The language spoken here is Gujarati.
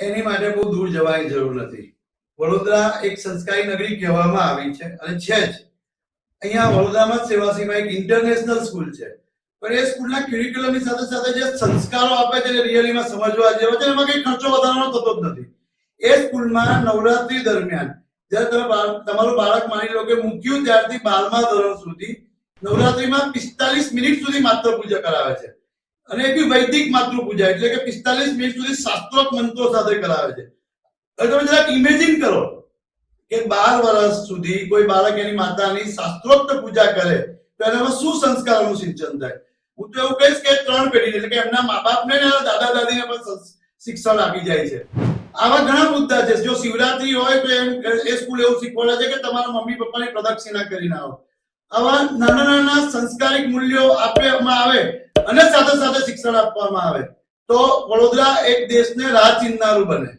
એની માટે બહુ દૂર જવાની જરૂર નથી. વડોદરા એક સંસ્કારી નગરી કહેવામાં આવી છે અને છે જ. અહીંયા વડોદરામાં સેવાસીમાં એક ઇન્ટરનેશનલ સ્કૂલ છે, પણ એ સ્કૂલના ક્યુરિક્યુલમની સાથે સાથે જે સંસ્કારો આપે છે એ રિયલીમાં સમજવા જેવા છે. એમાં કઈ ખર્ચો વધારવાનો થતો જ નથી. એ સ્કૂલમાં નવરાત્રી દરમિયાન જ્યારે તમે તમારું બાળક માની લો કે મૂક્યું ત્યારથી 12મા ધોરણ સુધી નવરાત્રીમાં 45 મિનિટ સુધી માત્ર પૂજા કરાવે છે, અને એ બી વૈદિક માતૃ પૂજા, એટલે કે 45 મિનિટ સુધી શાસ્ત્રોક્ત મંત્રો સાથે કરાવે છે. હવે તમે જરાક ઇમેજિન કરો કે 12 વર્ષ સુધી કોઈ બાળક એની માતાની શાસ્ત્રોક્ત પૂજા કરે તો એનામાં શું સંસ્કારોનું સિંચન થાય? હું તો એવું કહીશ કે 3 પેઢી એટલે કે એમના મા બાપને ને દાદા દાદીને પણ શિક્ષણ આપી જાય છે. આવા ઘણા મુદ્દા છે. જો શિવરાત્રી હોય તો એ સ્કૂલ એવું શીખવાડે છે કે તમારા મમ્મી પપ્પાની પ્રદક્ષિણા કરીને આવો. આવા નાના નાના સંસ્કારિક મૂલ્યો આપવામાં આવે અને સાથે સાથે શિક્ષણ આપવામાં આવે તો વડોદરા એક દેશને રાહ ચિંધનારું બને.